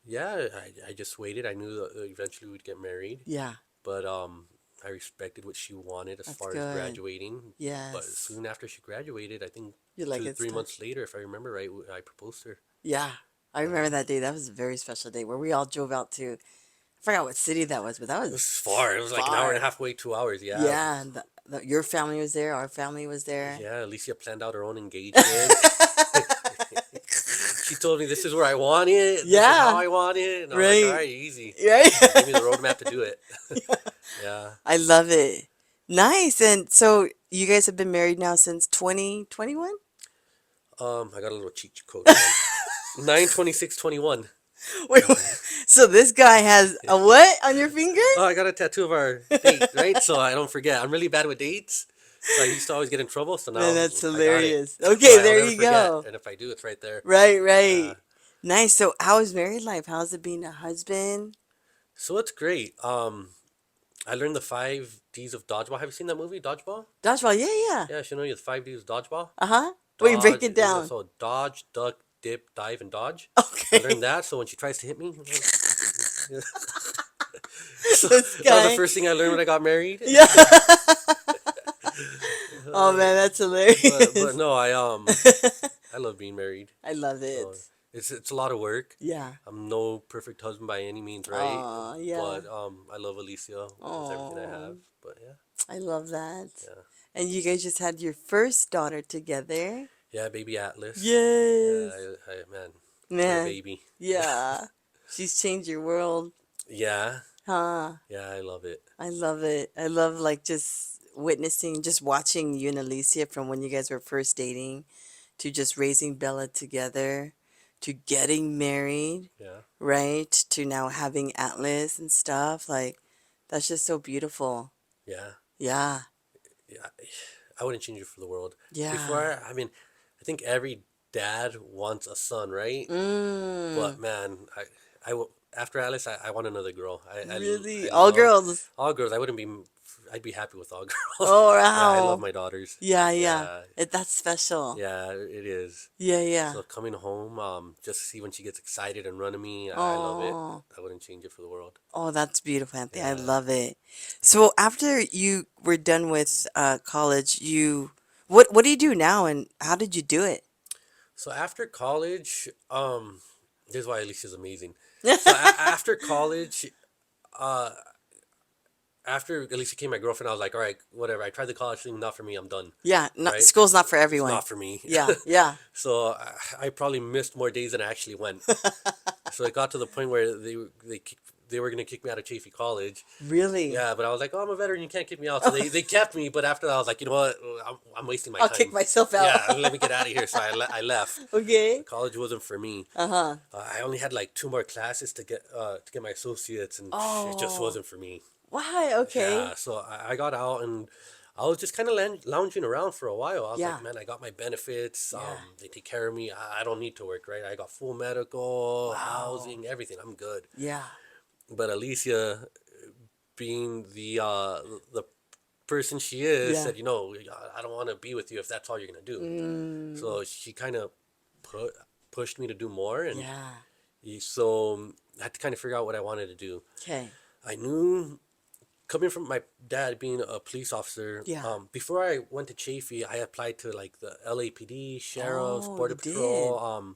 yeah, I just waited. I knew that eventually we'd get married, Yeah. but I respected what she wanted as That's far as good. graduating. But Yes. soon after she graduated, I think You're like, two it's three time. months later, if I remember right, I proposed to her. Yeah. I remember Yeah. that day. That was a very special day where we all drove out to, I forgot what city that was, but that It was was far. It was like an hour and a far. half away, 2 hours. Yeah, Yeah. And your family was there. Our family was there. yeah. Alicia planned out her own engagement. She told me this is where I want it. This is how Yeah. I want it, and I was like, all Right. right, easy. Right. She gave me the roadmap to do it. Yeah. I love it. Nice. And so you guys have been married now since 2021? I got a little cheat code. Hold on. 9/26/21. Wait, so this guy has a what on your finger? Oh, I got a tattoo of our date, right? So I don't forget. I'm really bad with dates. So I used to always get in trouble. So Man, now that's I got it. hilarious. So Okay, I'll there never you forget. go. And if I do, it's right there. Right, Yeah. right. Nice. So how is married life? How's it being a husband? So it's great. I learned the 5 Ds of dodgeball. Have you seen that movie, Dodgeball? Dodgeball, yeah, yeah. Yeah, I should know you the 5 Ds of dodgeball. Uh-huh. Wait, break Dodge. it down. So dodge, duck, dip, dive, and dodge. I learned Okay. that. So when she tries to hit me, so This that was the guy. first thing I learned when I got married. Yeah. Oh Uh, man, that's but hilarious. no, I love being married. I love it. So it's a lot of work. Yeah. I'm no perfect husband by any means, right? Oh, yeah. But I love Alicia with everything I Oh, have. But yeah, I love that. yeah, And you guys just had your first daughter together. yeah, baby Atlas. Yeah, Yes. man, my Man. baby. Yeah. She's changed your world. Yeah, Huh. yeah, I love it. I love it. I love like just witnessing, just watching you and Alicia from when you guys were first dating to just raising Bella together to getting married, Yeah, right? To now having Atlas and stuff. Like, that's just so beautiful. yeah, Yeah. yeah. I wouldn't change it for the world. Yeah. Before, I mean, I think every dad wants a son, right? But Mm. man, after Alice, I want another girl. Really? I All love girls. all girls. I'd be happy with all girls. Oh, Yeah, I love wow. my daughters. Yeah, yeah. Yeah, That's special. yeah, it is. Yeah, yeah. So coming home, just to see when she gets excited and run to me, I love it. Oh. I wouldn't change it for the world. Oh, that's beautiful, Anthony. I Yeah. love it. So after you were done with college, what do you do now and how did you do it? So after college, this is why Alicia's amazing. So after college, uh, after Alicia became my girlfriend, I was like, all right, whatever. I tried the college thing, not for me. I'm done. Yeah, not, Right? school's not for It's everyone. not for me. Yeah, yeah. So I probably missed more days than I actually went. So it got to the point where they were gonna kick me out of Chafee College. Really? Yeah, but I was like, oh, I'm a veteran. You can't kick me out. So they kept me. But after that, I was like, you know what? I'm wasting my I'll kick time. myself out. Yeah, let me get out of here. So I left. Okay. College wasn't for me. Uh-huh. I only had like two more classes to get my associates, and it just Oh, wasn't for me. why? Okay. Yeah, so I got out and I was just kind of lounging around for a while. I was Yeah, like, man, I got my benefits. yeah. They take care of me. I don't need to work, right? I got full medical, Wow. housing, everything. I'm good. Yeah. But Alicia, being the person she is, Yeah. said, you know, I don't want to be with you if that's all you're gonna do. Mm, So she kind of put pushed me to do more, and yeah. so I had to kind of figure out what I wanted to do. Okay. I knew coming from my dad being a police officer, Yeah. before I went to Chafee, I applied to like the LAPD, sheriff's, Oh, border you did. patrol.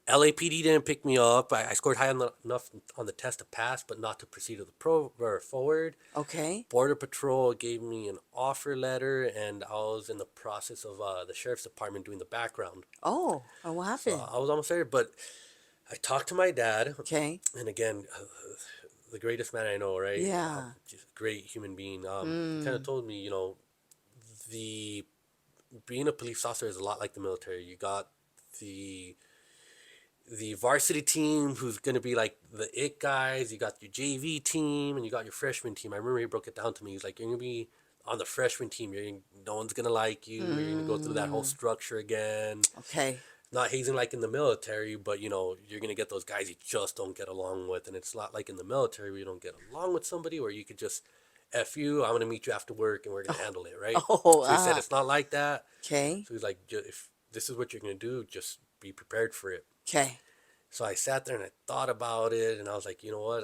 LAPD didn't pick me up. I scored high enough on the test to pass, but not to proceed to the pro or forward. Okay. Border patrol gave me an offer letter, and I was in the process of the sheriff's department doing the background. Oh, oh, what So happened? I was almost there, but I talked to my dad, Okay. and again, the greatest man I know, right? Yeah. Just a great human being. He kind of Mm. told me, you know, the being a police officer is a lot like the military. You got the the varsity team who's going to be like the it guys. You got your JV team and you got your freshman team. I remember he broke it down to me. He's like, you're going to be on the freshman team. No one's going to like you. You're going to go through that whole Mm. structure again. Okay. Not hazing like in the military, but you know, you're going to get those guys you just don't get along with. And it's not like in the military where you don't get along with somebody where you could just F you, I'm going to meet you after work and we're going to handle it, right? Oh, So he said it's not like that. okay. So he's like, if this is what you're going to do, just be prepared for it. Okay. So I sat there and I thought about it and I was like, you know what?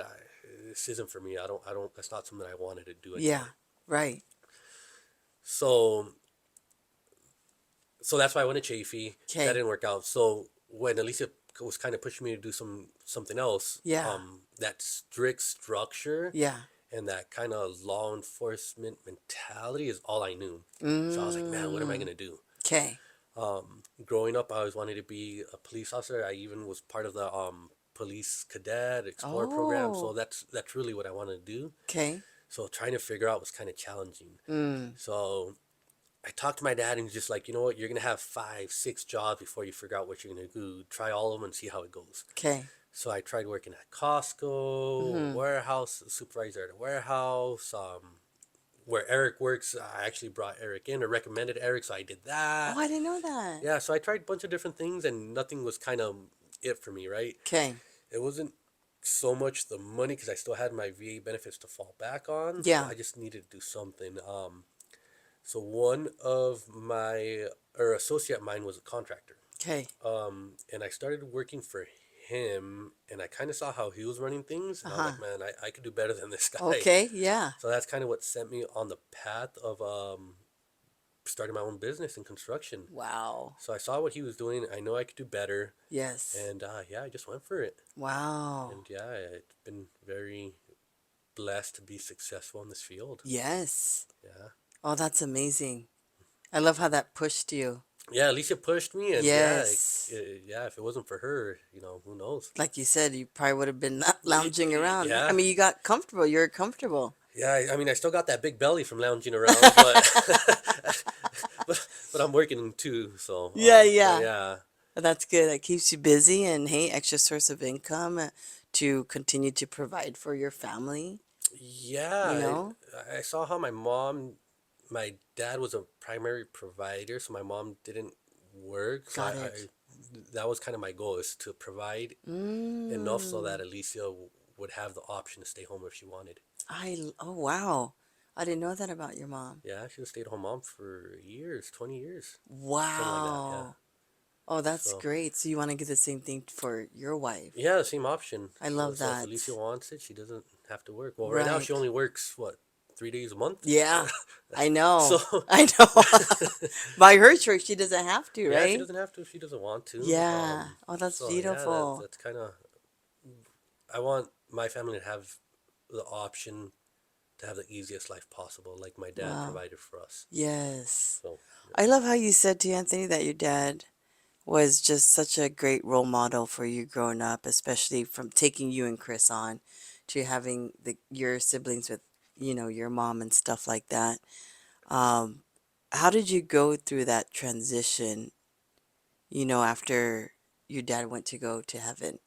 This isn't for me. That's not something I wanted to do Yeah. anymore. Right. So, so that's why I went to Chafee. That Okay. didn't work out. So when Alicia was kind of pushing me to do something else, Yeah. that strict structure Yeah. and that kind of law enforcement mentality is all I knew. So I was like, man, what am I Mm. gonna do? Okay. Growing up, I always wanted to be a police officer. I even was part of the police cadet explorer program. So Oh. that's really what I wanted to do. Okay. So trying to figure out was kind of challenging. Mm. So I talked to my dad and he's just like, you know what, you're gonna have 5, 6 jobs before you figure out what you're gonna do. Try all of them and see how it goes. Okay. So I tried working at Costco, Mm-hmm. warehouse, supervisor at a warehouse. Where Eric works, I actually brought Eric in or recommended Eric, so I did Oh, that. I didn't know that. Yeah, so I tried a bunch of different things and nothing was kind of it for me, right? Okay. It wasn't so much the money because I still had my VA benefits to fall back on, so Yeah. I just needed to do something. So one of my or associate of mine was a contractor. Okay. And I started working for him, and I kind of saw how he was running things, and I was Uh-huh. like, man, I could do better than this guy. Okay. Yeah. So that's kind of what sent me on the path of starting my own business in construction. Wow. So I saw what he was doing. I know I could do better, Yes. and yeah, I just went for it. Wow. And yeah, it's been very blessed to be successful in this field. Yes. Yeah. Oh, that's amazing. I love how that pushed you. Yeah, Alicia pushed me, and yeah, Yes. yeah. If it wasn't for her, you know, who knows? Like you said, you probably would have been lounging around. I Yeah, mean, you got comfortable. You're comfortable. yeah. I mean, I still got that big belly from lounging around, but but I'm working too. So, Yeah, but yeah. yeah, That's good. That keeps you busy and hey, extra source of income to continue to provide for your family, you yeah. know? I saw how my dad was a primary provider, so my mom didn't work. So Got it. that was kind of my goal is to provide enough so Mm. that Alicia would have the option to stay home if she wanted. Oh wow. I didn't know that about your mom. Yeah, she was a stay-at-home mom for years, 20 years, something like that. Yeah. Wow. Oh, that's So great. So you want to do the same thing for your wife. yeah, the same option. I So, love so if that. Alicia wants it, she doesn't have to work. Well, right now she Right. only works what 3 days a month. Yeah, I know. So I know. By her choice, she doesn't have to, yeah, she right? doesn't have to if she doesn't want to. Yeah. Oh, that's So yeah, that beautiful. that's kind of, I want my family to have the option to have the easiest life possible, like my dad Wow. provided for us. Yes. So I love how you said to Anthony that your dad was just such a great role model for you growing up, especially from taking you and Chris on to having your siblings with, your mom and stuff like that. Um, how did you go through that transition, after your dad went to go to heaven?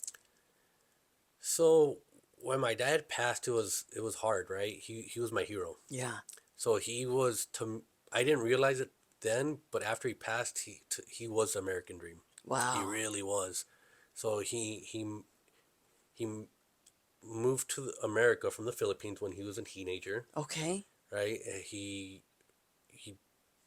so when my dad passed, it was hard, right? He was my hero. Yeah. So he was to I didn't realize it then, but after he passed, he was the American dream. He Wow. really was. So he moved to America from the Philippines when he was a teenager, Okay. right? He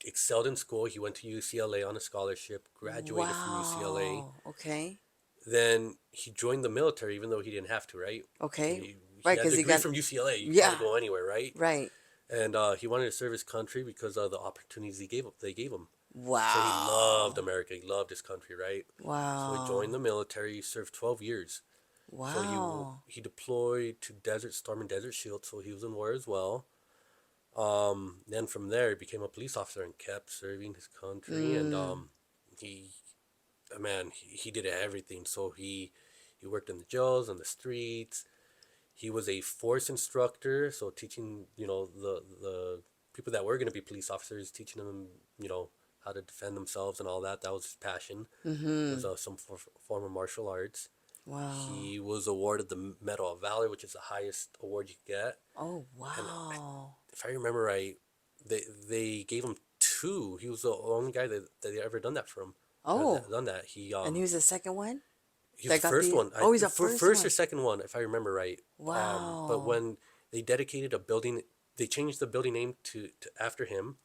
excelled in school. He went to UCLA on a scholarship, graduated from UCLA. Wow. Okay. Then he joined the military, even though he didn't have to, right? Okay. He Right, had a because he degree got, from UCLA. You can't yeah, go anywhere, right? right. And he wanted to serve his country because of the opportunities they gave him. So he loved Wow. America. He loved his country, right? So he joined Wow. the military. He served 12 years. So Wow. he deployed to Desert Storm and Desert Shield. So he was in war as well. Then from there, he became a police officer and kept serving his country. And Mm. he, man, he did everything. So he worked in the jails, on the streets. He was a force instructor, so teaching the people that were going to be police officers, teaching them how to defend themselves and all that. That was his passion. It was Mm-hmm. some form of martial arts. Wow. He was awarded the Medal of Valor, which is the highest award you get. Oh, And wow. if I remember right, they gave him two. He was the only guy that they ever done that from. Oh, Done that. He and he was the second one He's the that got first the. one. Oh, he's the For first first or one. second one, if I remember right. But Wow. when they dedicated a building, they changed the building name to after him.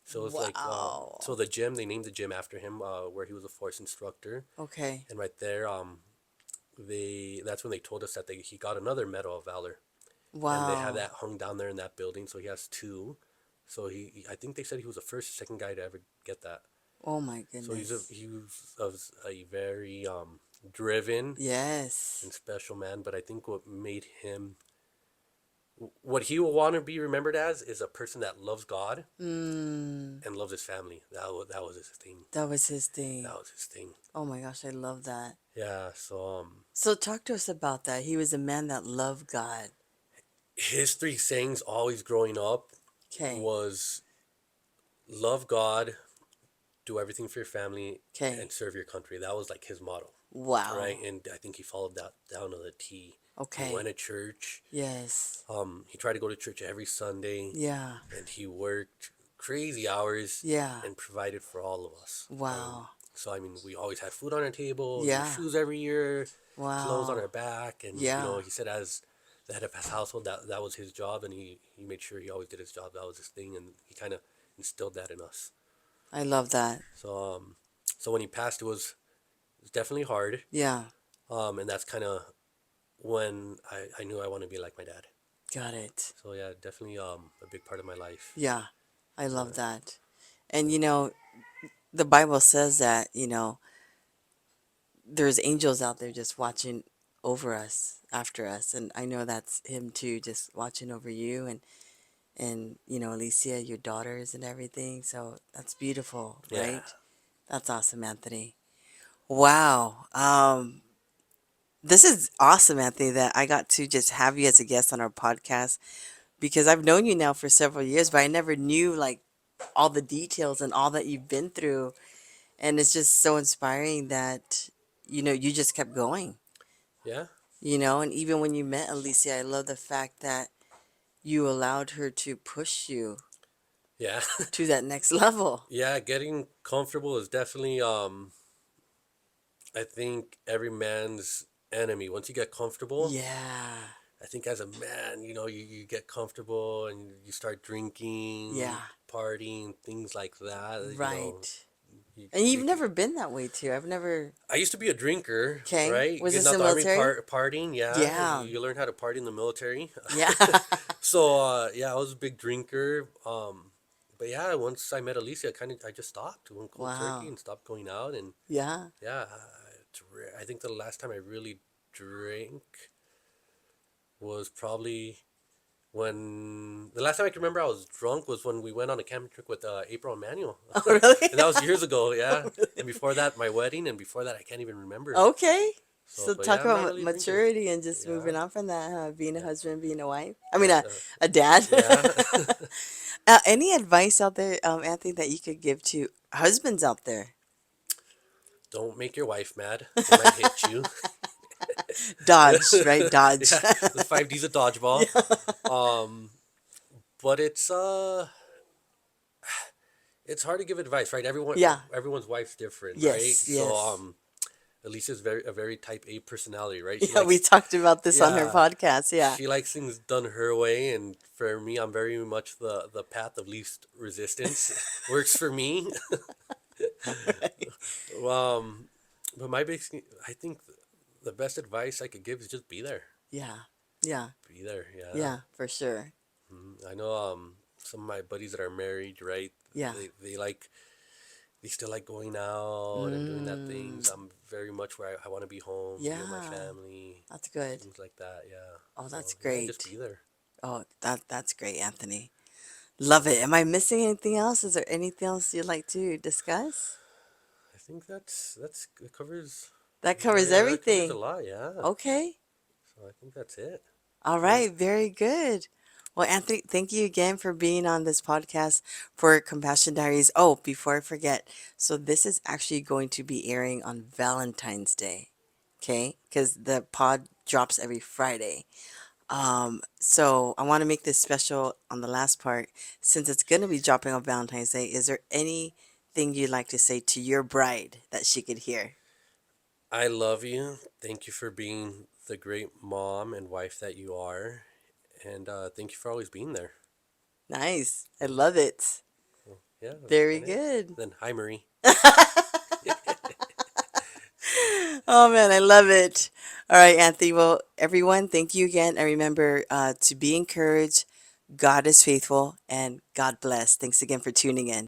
So it's like so Wow. the gym, they named the gym after him, where he was a force instructor. Okay. And right there, they that's when they told us that he got another Medal of Valor, and they have Wow. that hung down there in that building. So he has two. So I think they said he was the first or second guy to ever get that. Oh my So goodness. he was a very driven Yes. and special man. But I think what he will want to be remembered as is a person that loves God Mm. and loves his family. That was his thing. That was his That thing. was his thing. Oh my gosh, I love that. Yeah. So So talk to us about that. He was a man that loved God. his three sayings always growing up Okay. was love God, do everything for your family, and Okay. serve your country. That was like his motto, right? Wow. And I think he followed that down to the T. He Okay. went to church. Yes. He tried to go to church every Sunday, Yeah. and he worked crazy hours Yeah. and provided for all of us. Wow. So I mean, we always had food on our table, new Yeah. shoes every year, clothes on Wow. our back, and Yeah. he said as the head of his household, that was his job, and he made sure he always did his job. That was his thing, and he kind of instilled that in us. I love that. So so when he passed, it was definitely hard, Yeah. and that's kind of when I knew I wanted to be like my dad. Got it. So yeah, definitely a big part of my life. Yeah. I So love that. And the Bible says that, there's angels out there just watching over us, after us. And I know that's him too, just watching over you and Alicia, your daughters and everything. So that's beautiful, yeah, right? That's awesome, Anthony. Wow. This is awesome, Anthony, that I got to just have you as a guest on our podcast because I've known you now for several years, but I never knew like all the details and all that you've been through. And it's just so inspiring that, you just kept going, yeah, and even when you met Alicia, I love the fact that you allowed her to push you yeah, to that next level. yeah. Getting comfortable is definitely I think every man's enemy. Once you get comfortable, Yeah. I think as a man, you get comfortable and you start drinking, Yeah. partying, things like that. Right. You, And you've you could, never been that way too. I've never. I used to be a drinker, Okay. right? Was Getting this out in the the army, military? partying. Yeah, Yeah. you learn how to party in the military. Yeah. So yeah, I was a big drinker. But yeah, once I met Alicia, I just stopped, went cold turkey, Wow. and stopped going out. And Yeah. yeah, I think the last time I really drank was probably when the last time I can remember I was drunk was when we went on a camping trip with April and Manuel, Oh, really? and that was years ago. Yeah, Oh, and really? before that, my wedding, and before that, I can't even remember. Okay. So, So but talk yeah, I'm not about really a drinker. maturity and just Yeah, moving on from that, huh? Being a yeah, husband, being a wife. I mean, yeah, a dad. yeah. Any advice out there, Anthony, that you could give to husbands out there? Don't make your wife mad. She might hit you. Dodge, right? Dodge. Yeah, the 5Ds of dodgeball. Yeah. Um, but it's hard to give advice, right? Yeah. Everyone's wife's different, right? Yes. So Yes. Alicia's a very type A personality, right? She Yeah, we likes talked about this on her yeah, podcast. Yeah. she likes things done her way, and for me, I'm very much the path of least resistance. Works for me. Right. Um, but I think the best advice I could give is just be there. Yeah. Yeah. Be there, yeah. Yeah, for sure. I know some of my buddies that are married, right? Yeah. They still like going out and doing that Mm, things. I'm very much where I want to be home, be with my yeah. family, That's good. things like that. Yeah. Oh, So that's yeah, just be great. there. Oh, that's great, Anthony. Love it. Yeah. Am I missing anything else? Is there anything else you'd like to discuss? I think that covers. That Yeah, covers yeah, that covers a everything. lot. Yeah. Okay. So I think that's it. All Yeah. right. Very good. Well, Anthony, thank you again for being on this podcast for Compassion Diaries. Oh, before I forget, so this is actually going to be airing on Valentine's Day. Okay? Because the pod drops every Friday. So I want to make this special on the last part. Since it's going to be dropping on Valentine's Day, is there anything you'd like to say to your bride that she could hear? I love you. Thank you for being the great mom and wife that you are, and thank you for always being there. Nice. I love it. Well, yeah, that's Very kind of it. good. Then hi, Marie. Oh man, I love it. All right, Anthony. Well, everyone, thank you again. And remember to be encouraged. God is faithful and God bless. Thanks again for tuning in.